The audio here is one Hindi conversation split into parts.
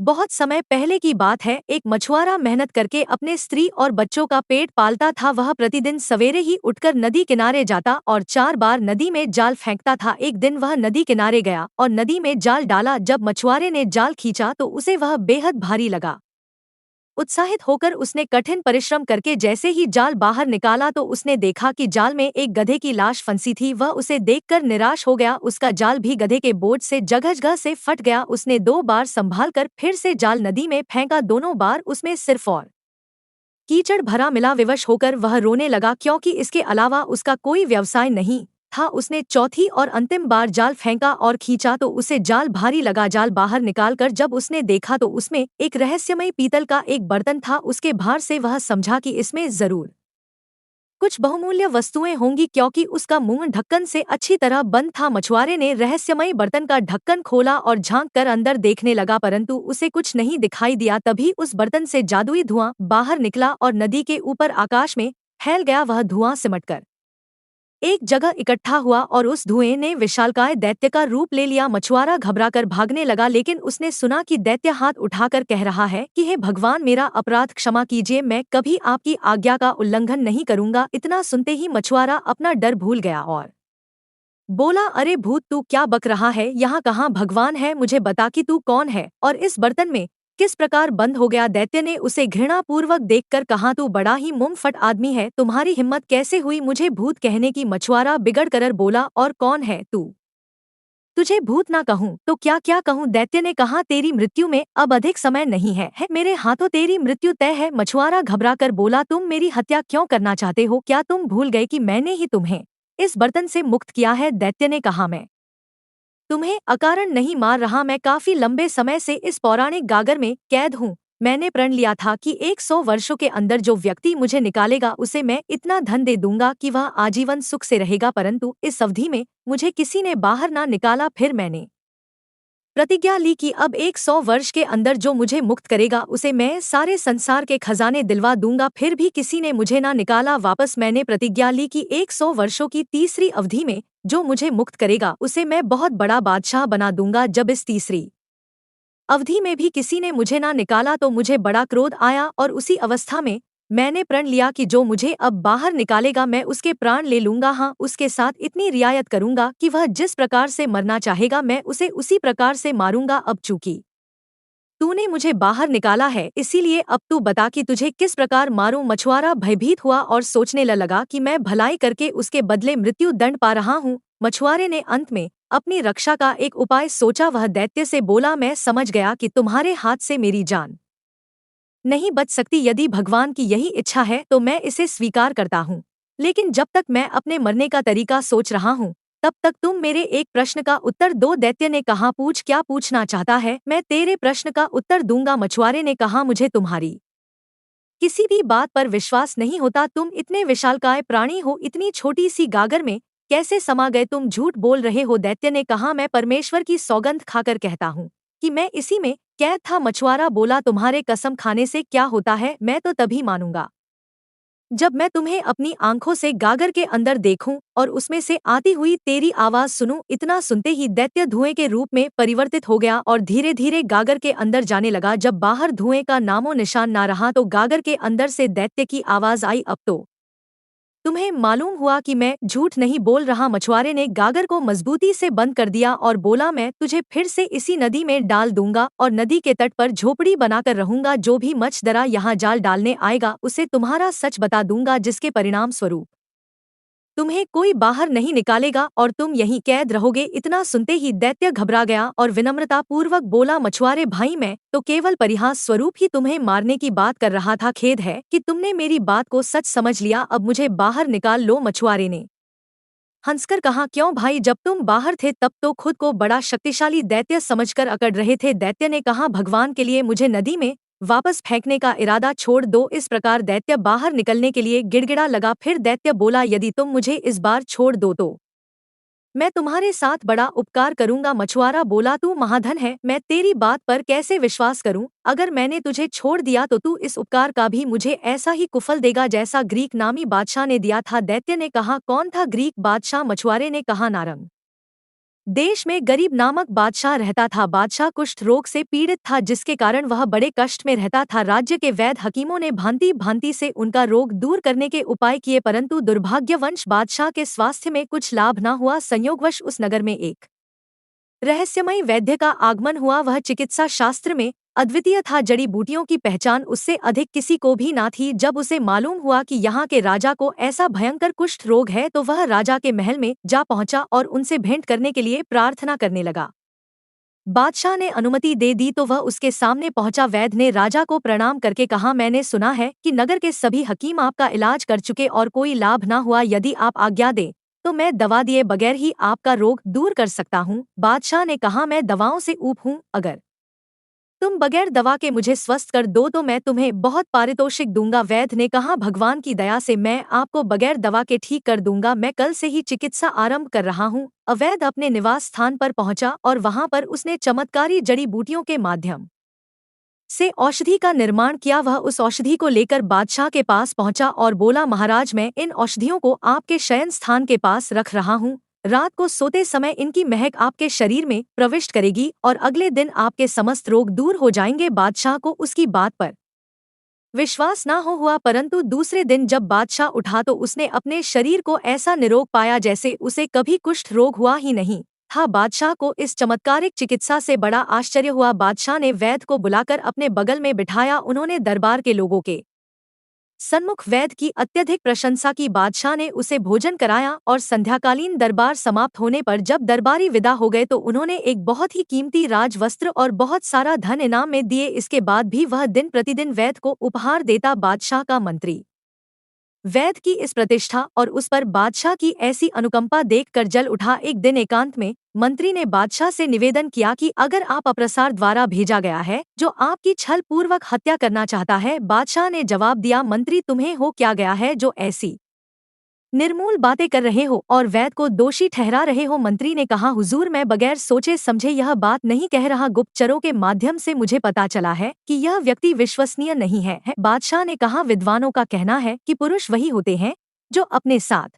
बहुत समय पहले की बात है, एक मछुआरा मेहनत करके अपने स्त्री और बच्चों का पेट पालता था। वह प्रतिदिन सवेरे ही उठकर नदी किनारे जाता और 4 बार नदी में जाल फेंकता था। एक दिन वह नदी किनारे गया और नदी में जाल डाला। जब मछुआरे ने जाल खींचा तो उसे वह बेहद भारी लगा। उत्साहित होकर उसने कठिन परिश्रम करके जैसे ही जाल बाहर निकाला तो उसने देखा कि जाल में एक गधे की लाश फंसी थी। वह उसे देखकर निराश हो गया। उसका जाल भी गधे के बोझ से जगह से फट गया। उसने 2 बार संभाल कर फिर से जाल नदी में फेंका। दोनों बार उसमें सिर्फ और कीचड़ भरा मिला। विवश होकर वह रोने लगा, क्योंकि इसके अलावा उसका कोई व्यवसाय नहीं था। उसने चौथी और अंतिम बार जाल फेंका और खींचा तो उसे जाल भारी लगा। जाल बाहर निकालकर जब उसने देखा तो उसमें एक रहस्यमय पीतल का एक बर्तन था। उसके भार से वह समझा कि इसमें जरूर कुछ बहुमूल्य वस्तुएं होंगी, क्योंकि उसका मुंह ढक्कन से अच्छी तरह बंद था। मछुआरे ने रहस्यमय बर्तन का ढक्कन खोला और झांक कर अंदर देखने लगा, परंतु उसे कुछ नहीं दिखाई दिया। तभी उस बर्तन से जादुई धुआं बाहर निकला और नदी के ऊपर आकाश में फैल गया। वह धुआं सिमटकर एक जगह इकट्ठा हुआ और उस धुएं ने विशालकाय दैत्य का रूप ले लिया। मछुआरा घबराकर भागने लगा, लेकिन उसने सुना कि दैत्य हाथ उठाकर कह रहा है कि हे भगवान, मेरा अपराध क्षमा कीजिए, मैं कभी आपकी आज्ञा का उल्लंघन नहीं करूंगा। इतना सुनते ही मछुआरा अपना डर भूल गया और बोला, अरे भूत, तू क्या बक रहा है? यहाँ कहाँ भगवान है? मुझे बता कि तू कौन है और इस बर्तन में किस प्रकार बंद हो गया? दैत्य ने उसे घृणापूर्वक देखकर कहा, तू बड़ा ही मुंहफट आदमी है, तुम्हारी हिम्मत कैसे हुई मुझे भूत कहने की? मछुआरा बिगड़ कर बोला, और कौन है तू? तुझे भूत ना कहूँ तो क्या क्या कहूँ? दैत्य ने कहा, तेरी मृत्यु में अब अधिक समय नहीं है, मेरे हाथों तेरी मृत्यु तय है। मछुआरा घबराकर बोला, तुम मेरी हत्या क्यों करना चाहते हो? क्या तुम भूल गए कि मैंने ही तुम्हें इस बर्तन से मुक्त किया है? दैत्य ने कहा, मैं तुम्हें अकारण नहीं मार रहा, मैं काफी लंबे समय से इस पौराणिक गागर में कैद हूँ। मैंने प्रण लिया था कि 100 वर्षों के अंदर जो व्यक्ति मुझे निकालेगा उसे मैं इतना धन दे दूंगा कि वह आजीवन सुख से रहेगा, परंतु इस अवधि में मुझे किसी ने बाहर ना निकाला। फिर मैंने प्रतिज्ञा ली कि अब 100 वर्ष के अंदर जो मुझे मुक्त करेगा उसे मैं सारे संसार के खजाने दिलवा दूंगा। फिर भी किसी ने मुझे ना निकाला वापस। मैंने प्रतिज्ञा ली कि 100 वर्षों की तीसरी अवधि में जो मुझे मुक्त करेगा उसे मैं बहुत बड़ा बादशाह बना दूंगा। जब इस तीसरी अवधि में भी किसी ने मुझे ना निकाला तो मुझे बड़ा क्रोध आया और उसी अवस्था में मैंने प्रण लिया कि जो मुझे अब बाहर निकालेगा मैं उसके प्राण ले लूंगा। हाँ, उसके साथ इतनी रियायत करूंगा कि वह जिस प्रकार से मरना चाहेगा मैं उसे उसी प्रकार से मारूंगा। अब चूंकि तूने मुझे बाहर निकाला है, इसीलिए अब तू बता कि तुझे किस प्रकार मारूं? मछुआरा भयभीत हुआ और सोचने लगा कि मैं भलाई करके उसके बदले मृत्यु दंड पा रहा हूँ। मछुआरे ने अंत में अपनी रक्षा का एक उपाय सोचा। वह दैत्य से बोला, मैं समझ गया कि तुम्हारे हाथ से मेरी जान नहीं बच सकती। यदि भगवान की यही इच्छा है तो मैं इसे स्वीकार करता हूँ, लेकिन जब तक मैं अपने मरने का तरीका सोच रहा हूँ तब तक तुम मेरे एक प्रश्न का उत्तर दो। दैत्य ने कहा, पूछ, क्या पूछना चाहता है? मैं तेरे प्रश्न का उत्तर दूंगा। मछुआरे ने कहा, मुझे तुम्हारी किसी भी बात पर विश्वास नहीं होता। तुम इतने विशालकाय प्राणी हो, इतनी छोटी सी गागर में कैसे समा गए? तुम झूठ बोल रहे हो। दैत्य ने कहा, मैं परमेश्वर की सौगंध खाकर कहता हूँ कि मैं इसी में कैद था। मछुआरा बोला, तुम्हारे कसम खाने से क्या होता है? मैं तो तभी मानूंगा जब मैं तुम्हें अपनी आंखों से गागर के अंदर देखूं और उसमें से आती हुई तेरी आवाज सुनूं। इतना सुनते ही दैत्य धुएं के रूप में परिवर्तित हो गया और धीरे धीरे गागर के अंदर जाने लगा। जब बाहर धुएं का नामो निशान ना रहा तो गागर के अंदर से दैत्य की आवाज आई, अब तो तुम्हें मालूम हुआ कि मैं झूठ नहीं बोल रहा। मछुआरे ने गागर को मजबूती से बंद कर दिया और बोला, मैं तुझे फिर से इसी नदी में डाल दूंगा और नदी के तट पर झोपड़ी बनाकर रहूंगा। जो भी मछदरा यहाँ जाल डालने आएगा उसे तुम्हारा सच बता दूंगा, जिसके परिणाम स्वरूप तुम्हें कोई बाहर नहीं निकालेगा और तुम यहीं कैद रहोगे। इतना सुनते ही दैत्य घबरा गया और विनम्रता पूर्वक बोला, मछुआरे भाई, मैं तो केवल परिहास स्वरूप ही तुम्हें मारने की बात कर रहा था। खेद है कि तुमने मेरी बात को सच समझ लिया। अब मुझे बाहर निकाल लो। मछुआरे ने हंसकर कहा, क्यों भाई, जब तुम बाहर थे तब तो खुद को बड़ा शक्तिशाली दैत्य समझकर अकड़ रहे थे। दैत्य ने कहा, भगवान के लिए मुझे नदी में वापस फेंकने का इरादा छोड़ दो। इस प्रकार दैत्य बाहर निकलने के लिए गिड़गिड़ा लगा। फिर दैत्य बोला, यदि तुम मुझे इस बार छोड़ दो तो मैं तुम्हारे साथ बड़ा उपकार करूंगा। मछुआरा बोला, तू महाधन है, मैं तेरी बात पर कैसे विश्वास करूं? अगर मैंने तुझे छोड़ दिया तो तू इस उपकार का भी मुझे ऐसा ही कुफल देगा जैसा ग्रीक नामी बादशाह ने दिया था। दैत्य ने कहा, कौन था ग्रीक बादशाह? मछुआरे ने कहा, नारंग। देश में गरीब नामक बादशाह रहता था। बादशाह कुष्ठ रोग से पीड़ित था, जिसके कारण वह बड़े कष्ट में रहता था। राज्य के वैद्य हकीमों ने भांति भांति से उनका रोग दूर करने के उपाय किए, परंतु दुर्भाग्यवश बादशाह के स्वास्थ्य में कुछ लाभ न हुआ। संयोगवश उस नगर में एक रहस्यमयी वैद्य का आगमन हुआ। वह चिकित्सा शास्त्र में अद्वितीय था। जड़ी बूटियों की पहचान उससे अधिक किसी को भी ना थी। जब उसे मालूम हुआ कि यहाँ के राजा को ऐसा भयंकर कुष्ठ रोग है, तो वह राजा के महल में जा पहुंचा और उनसे भेंट करने के लिए प्रार्थना करने लगा। बादशाह ने अनुमति दे दी तो वह उसके सामने पहुंचा। वैद्य ने राजा को प्रणाम करके कहा, मैंने सुना है कि नगर के सभी हकीम आपका इलाज कर चुके और कोई लाभ ना हुआ। यदि आप आज्ञा दें तो मैं दवा दिए बगैर ही आपका रोग दूर कर सकता हूँ। बादशाह ने कहा, मैं दवाओं से ऊब हूँ। अगर तुम बगैर दवा के मुझे स्वस्थ कर दो तो मैं तुम्हें बहुत पारितोषिक दूंगा। वैद्य ने कहा, भगवान की दया से मैं आपको बगैर दवा के ठीक कर दूंगा। मैं कल से ही चिकित्सा आरंभ कर रहा हूँ। अवैध अपने निवास स्थान पर पहुंचा और वहां पर उसने चमत्कारी जड़ी बूटियों के माध्यम से औषधि का निर्माण किया। वह उस औषधि को लेकर बादशाह के पास पहुंचा और बोला, महाराज, मैं इन औषधियों को आपके शयन स्थान के पास रख रहा हूँ। रात को सोते समय इनकी महक आपके शरीर में प्रविष्ट करेगी और अगले दिन आपके समस्त रोग दूर हो जाएंगे। बादशाह को उसकी बात पर विश्वास ना हो हुआ, परंतु दूसरे दिन जब बादशाह उठा तो उसने अपने शरीर को ऐसा निरोग पाया जैसे उसे कभी कुष्ठ रोग हुआ ही नहीं था। बादशाह को इस चमत्कारिक चिकित्सा से बड़ा आश्चर्य हुआ। बादशाह ने वैद्य को बुलाकर अपने बगल में बिठाया। उन्होंने दरबार के लोगों के सन्मुख वैद्य की अत्यधिक प्रशंसा की। बादशाह ने उसे भोजन कराया और संध्याकालीन दरबार समाप्त होने पर जब दरबारी विदा हो गए तो उन्होंने एक बहुत ही कीमती राजवस्त्र और बहुत सारा धन इनाम में दिए। इसके बाद भी वह दिन प्रतिदिन वैद्य को उपहार देता। बादशाह का मंत्री वैद्य की इस प्रतिष्ठा और उस पर बादशाह की ऐसी अनुकंपा देखकर जल उठा। एक दिन एकांत में मंत्री ने बादशाह से निवेदन किया कि अगर आप अप्रसार द्वारा भेजा गया है जो आपकी छल पूर्वक हत्या करना चाहता है। बादशाह ने जवाब दिया, मंत्री, तुम्हें हो क्या गया है जो ऐसी निर्मूल बातें कर रहे हो और वैद्य को दोषी ठहरा रहे हो। मंत्री ने कहा, हुजूर, मैं बगैर सोचे समझे यह बात नहीं कह रहा। गुप्तचरों के माध्यम से मुझे पता चला है कि यह व्यक्ति विश्वसनीय नहीं है। बादशाह ने कहा, विद्वानों का कहना है कि पुरुष वही होते हैं जो अपने साथ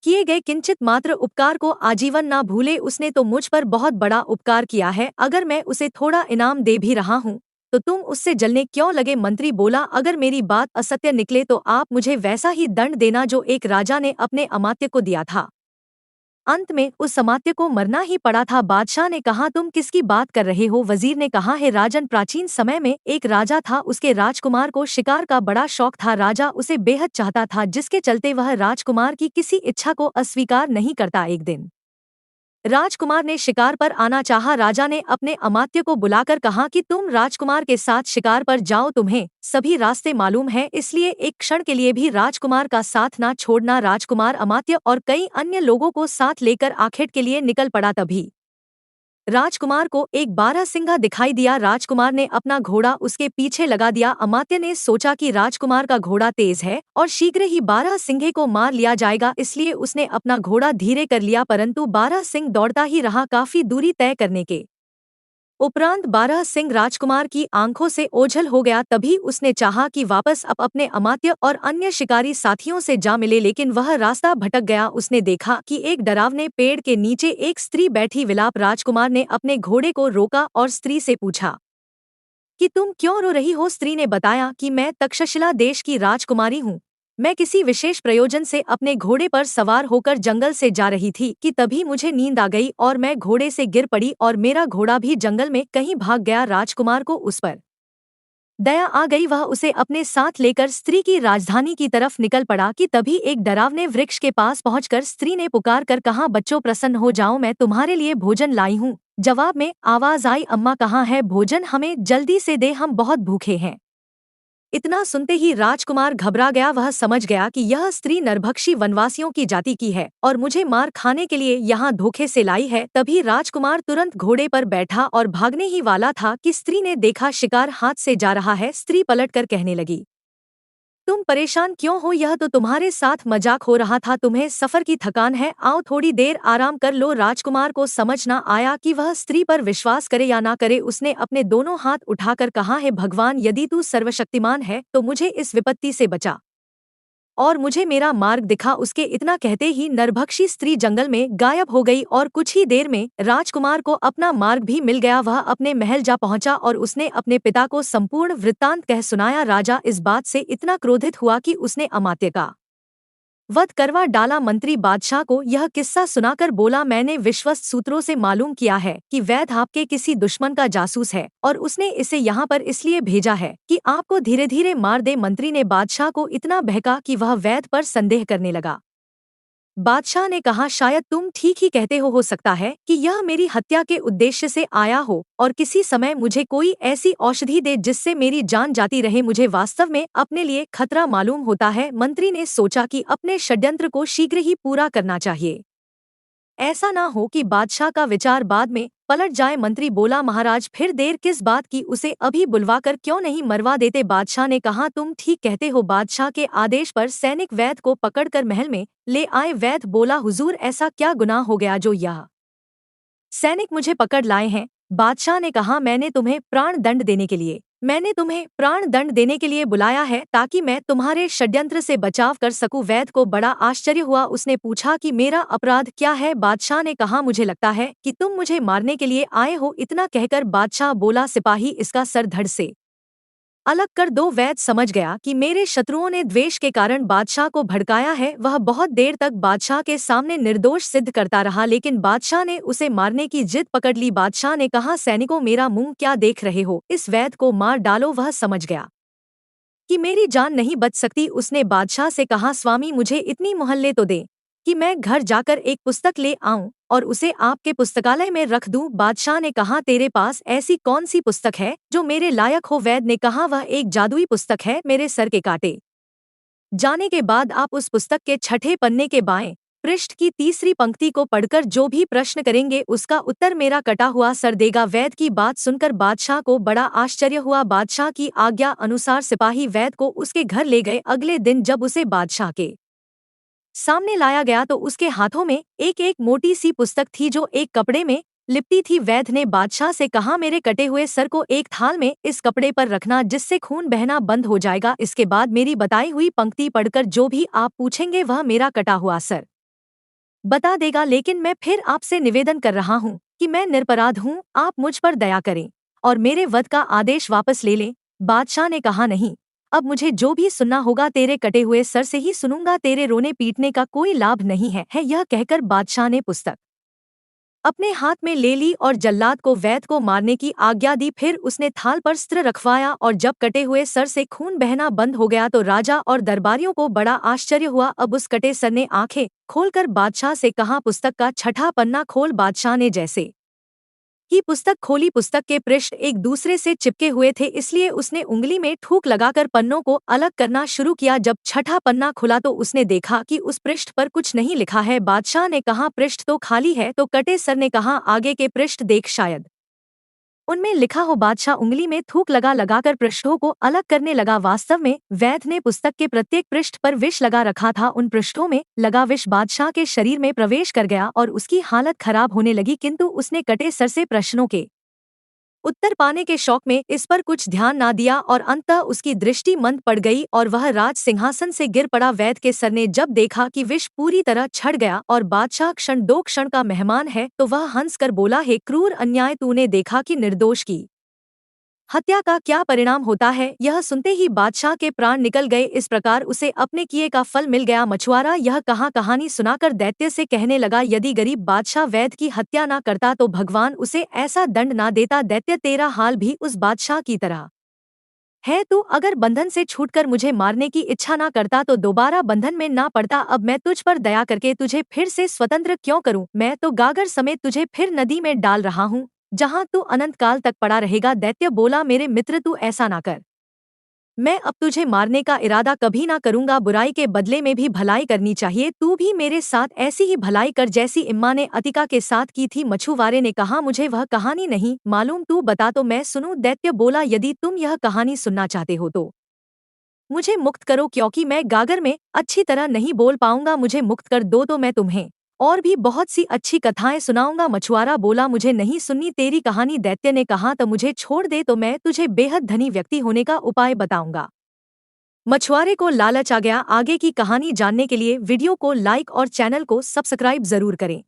किए गए किंचित मात्र उपकार को आजीवन ना भूले। उसने तो मुझ पर बहुत बड़ा उपकार किया है। अगर मैं उसे थोड़ा इनाम दे भी रहा हूँ तो तुम उससे जलने क्यों लगे? मंत्री बोला, अगर मेरी बात असत्य निकले तो आप मुझे वैसा ही दंड देना जो एक राजा ने अपने अमात्य को दिया था। अंत में उस अमात्य को मरना ही पड़ा था। बादशाह ने कहा, तुम किसकी बात कर रहे हो? वजीर ने कहा, है राजन, प्राचीन समय में एक राजा था। उसके राजकुमार को शिकार का बड़ा शौक था। राजा उसे बेहद चाहता था, जिसके चलते वह राजकुमार की किसी इच्छा को अस्वीकार नहीं करता। एक दिन राजकुमार ने शिकार पर आना चाहा। राजा ने अपने अमात्य को बुलाकर कहा कि तुम राजकुमार के साथ शिकार पर जाओ, तुम्हें सभी रास्ते मालूम है, इसलिए एक क्षण के लिए भी राजकुमार का साथ ना छोड़ना। राजकुमार अमात्य और कई अन्य लोगों को साथ लेकर आखेट के लिए निकल पड़ा। तभी राजकुमार को एक बारहसिंगा दिखाई दिया। राजकुमार ने अपना घोड़ा उसके पीछे लगा दिया। अमात्य ने सोचा कि राजकुमार का घोड़ा तेज है और शीघ्र ही बारहसिंगे को मार लिया जाएगा, इसलिए उसने अपना घोड़ा धीरे कर लिया, परंतु बारहसिंग दौड़ता ही रहा। काफी दूरी तय करने के उपरांत बारहसिंग राजकुमार की आंखों से ओझल हो गया। तभी उसने चाहा कि वापस अपने अमात्य और अन्य शिकारी साथियों से जा मिले, लेकिन वह रास्ता भटक गया। उसने देखा कि एक डरावने पेड़ के नीचे एक स्त्री बैठी विलाप। राजकुमार ने अपने घोड़े को रोका और स्त्री से पूछा कि तुम क्यों रो रही हो? स्त्री ने बताया कि मैं तक्षशिला देश की राजकुमारी हूँ। मैं किसी विशेष प्रयोजन से अपने घोड़े पर सवार होकर जंगल से जा रही थी कि तभी मुझे नींद आ गई और मैं घोड़े से गिर पड़ी और मेरा घोड़ा भी जंगल में कहीं भाग गया। राजकुमार को उस पर दया आ गई। वह उसे अपने साथ लेकर स्त्री की राजधानी की तरफ निकल पड़ा कि तभी एक डरावने वृक्ष के पास पहुंचकर स्त्री ने पुकार कर कहा, बच्चों, प्रसन्न हो जाओ, मैं तुम्हारे लिए भोजन लाई हूँ। जवाब में आवाज आई, अम्मा, कहाँ है भोजन? हमें जल्दी से दे, हम बहुत भूखे हैं। इतना सुनते ही राजकुमार घबरा गया। वह समझ गया कि यह स्त्री नरभक्षी वनवासियों की जाति की है और मुझे मार खाने के लिए यहाँ धोखे से लाई है। तभी राजकुमार तुरंत घोड़े पर बैठा और भागने ही वाला था कि स्त्री ने देखा शिकार हाथ से जा रहा है। स्त्री पलटकर कहने लगी, तुम परेशान क्यों हो? यह तो तुम्हारे साथ मजाक हो रहा था। तुम्हें सफर की थकान है, आओ थोड़ी देर आराम कर लो। राजकुमार को समझ न आया कि वह स्त्री पर विश्वास करे या ना करे। उसने अपने दोनों हाथ उठाकर कहा, है भगवान, यदि तू सर्वशक्तिमान है तो मुझे इस विपत्ति से बचा। और मुझे मेरा मार्ग दिखा। उसके इतना कहते ही नरभक्षी स्त्री जंगल में गायब हो गई और कुछ ही देर में राजकुमार को अपना मार्ग भी मिल गया। वह अपने महल जा पहुंचा और उसने अपने पिता को संपूर्ण वृत्तांत कह सुनाया। राजा इस बात से इतना क्रोधित हुआ कि उसने अमात्य का वध करवा डाला। मंत्री बादशाह को यह किस्सा सुनाकर बोला, मैंने विश्वस्त सूत्रों से मालूम किया है कि वैद आपके किसी दुश्मन का जासूस है और उसने इसे यहाँ पर इसलिए भेजा है कि आपको धीरे धीरे मार दे। मंत्री ने बादशाह को इतना बहका कि वह वैद पर संदेह करने लगा। बादशाह ने कहा, शायद तुम ठीक ही कहते हो सकता है कि यह मेरी हत्या के उद्देश्य से आया हो और किसी समय मुझे कोई ऐसी औषधि दे जिससे मेरी जान जाती रहे। मुझे वास्तव में अपने लिए खतरा मालूम होता है। मंत्री ने सोचा कि अपने षड्यंत्र को शीघ्र ही पूरा करना चाहिए, ऐसा ना हो कि बादशाह का विचार बाद में पलट जाए। मंत्री बोला, महाराज फिर देर किस बात की, उसे अभी बुलवाकर क्यों नहीं मरवा देते। बादशाह ने कहा, तुम ठीक कहते हो। बादशाह के आदेश पर सैनिक वैद को पकड़कर महल में ले आए। वैद बोला, हुजूर ऐसा क्या गुनाह हो गया जो यह सैनिक मुझे पकड़ लाए हैं। बादशाह ने कहा, मैंने तुम्हें प्राण दंड देने के लिए बुलाया है ताकि मैं तुम्हारे षड्यंत्र से बचाव कर सकूं। वैद को बड़ा आश्चर्य हुआ। उसने पूछा कि मेरा अपराध क्या है। बादशाह ने कहा, मुझे लगता है कि तुम मुझे मारने के लिए आए हो। इतना कहकर बादशाह बोला, सिपाही इसका सर धड़ से अलग कर दो। वैद समझ गया कि मेरे शत्रुओं ने द्वेष के कारण बादशाह को भड़काया है। वह बहुत देर तक बादशाह के सामने निर्दोष सिद्ध करता रहा, लेकिन बादशाह ने उसे मारने की जिद पकड़ ली। बादशाह ने कहा, सैनिकों मेरा मुंह क्या देख रहे हो, इस वैद को मार डालो। वह समझ गया कि मेरी जान नहीं बच सकती। उसने बादशाह से कहा, स्वामी मुझे इतनी मोहल्ले तो दे कि मैं घर जाकर एक पुस्तक ले आऊं और उसे आपके पुस्तकालय में रख दूं। बादशाह ने कहा, तेरे पास ऐसी कौन सी पुस्तक है जो मेरे लायक हो। वैद ने कहा, वह एक जादुई पुस्तक है। मेरे सर के काटे जाने के बाद आप उस पुस्तक के छठे पन्ने के बाएं पृष्ठ की तीसरी पंक्ति को पढ़कर जो भी प्रश्न करेंगे उसका उत्तर मेरा कटा हुआ सर देगा। वैद की बात सुनकर बादशाह को बड़ा आश्चर्य हुआ। बादशाह की आज्ञा अनुसार सिपाही वैद को उसके घर ले गए। अगले दिन जब उसे बादशाह के सामने लाया गया तो उसके हाथों में एक एक मोटी सी पुस्तक थी जो एक कपड़े में लिपटी थी। वैद ने बादशाह से कहा, मेरे कटे हुए सर को एक थाल में इस कपड़े पर रखना जिससे खून बहना बंद हो जाएगा। इसके बाद मेरी बताई हुई पंक्ति पढ़कर जो भी आप पूछेंगे वह मेरा कटा हुआ सर बता देगा। लेकिन मैं फिर आपसे निवेदन कर रहा हूँ कि मैं निरपराध हूँ, आप मुझ पर दया करें और मेरे वध का आदेश वापस ले लें। बादशाह ने कहा, नहीं, अब मुझे जो भी सुनना होगा तेरे कटे हुए सर से ही सुनूंगा। तेरे रोने पीटने का कोई लाभ नहीं है। यह कहकर बादशाह ने पुस्तक अपने हाथ में ले ली और जल्लाद को वैद को मारने की आज्ञा दी। फिर उसने थाल पर अस्त्र रखवाया और जब कटे हुए सर से खून बहना बंद हो गया तो राजा और दरबारियों को बड़ा आश्चर्य हुआ। अब उस कटे सर ने आंखें खोलकर बादशाह से कहा, पुस्तक का छठा पन्ना खोल। बादशाह ने जैसे ही पुस्तक खोली, पुस्तक के पृष्ठ एक दूसरे से चिपके हुए थे, इसलिए उसने उंगली में ठूक लगाकर पन्नों को अलग करना शुरू किया। जब छठा पन्ना खुला तो उसने देखा कि उस पृष्ठ पर कुछ नहीं लिखा है। बादशाह ने कहा, पृष्ठ तो खाली है। तो कटे सर ने कहा, आगे के पृष्ठ देख, शायद उनमें लिखा हो। बादशाह उंगली में थूक लगाकर पृष्ठों को अलग करने लगा। वास्तव में वैद ने पुस्तक के प्रत्येक पृष्ठ पर विष लगा रखा था। उन पृष्ठों में लगा विष बादशाह के शरीर में प्रवेश कर गया और उसकी हालत खराब होने लगी, किंतु उसने कटे सर से प्रश्नों के उत्तर पाने के शौक में इस पर कुछ ध्यान ना दिया और अंततः उसकी दृष्टि मंद पड़ गई और वह राज सिंहासन से गिर पड़ा। वैद के सर ने जब देखा कि विष पूरी तरह छड़ गया और बादशाह क्षण दो क्षण का मेहमान है तो वह हंसकर बोला, हे क्रूर अन्याय, तूने देखा कि निर्दोष की हत्या का क्या परिणाम होता है। यह सुनते ही बादशाह के प्राण निकल गए। इस प्रकार उसे अपने किए का फल मिल गया। मछुआरा यह कहानी सुनाकर दैत्य से कहने लगा, यदि गरीब बादशाह वैद की हत्या ना करता तो भगवान उसे ऐसा दंड ना देता। दैत्य, तेरा हाल भी उस बादशाह की तरह है। तू अगर बंधन से छूटकर मुझे मारने की इच्छा ना करता तो दोबारा बंधन में ना पड़ता। अब मैं तुझ पर दया करके तुझे फिर से स्वतंत्र क्यों करूं। मैं तो गागर समेत तुझे फिर नदी में डाल रहा हूं जहां तू अनंत काल तक पड़ा रहेगा। दैत्य बोला, मेरे मित्र, तू ऐसा ना कर। मैं अब तुझे मारने का इरादा कभी ना करूंगा। बुराई के बदले में भी भलाई करनी चाहिए। तू भी मेरे साथ ऐसी ही भलाई कर जैसी इम्मा ने अतिका के साथ की थी। मछुआरे ने कहा, मुझे वह कहानी नहीं मालूम, तू बता तो मैं सुनूं। दैत्य बोला, यदि तुम यह कहानी सुनना चाहते हो तो मुझे मुक्त करो, क्योंकि मैं गागर में अच्छी तरह नहीं बोल पाऊंगा। मुझे मुक्त कर दो तो मैं तुम्हें और भी बहुत सी अच्छी कथाएं सुनाऊंगा। मछुआरा बोला, मुझे नहीं सुननी तेरी कहानी। दैत्य ने कहा, तो मुझे छोड़ दे तो मैं तुझे बेहद धनी व्यक्ति होने का उपाय बताऊंगा। मछुआरे को लालच आ गया। आगे की कहानी जानने के लिए वीडियो को लाइक और चैनल को सब्सक्राइब जरूर करें।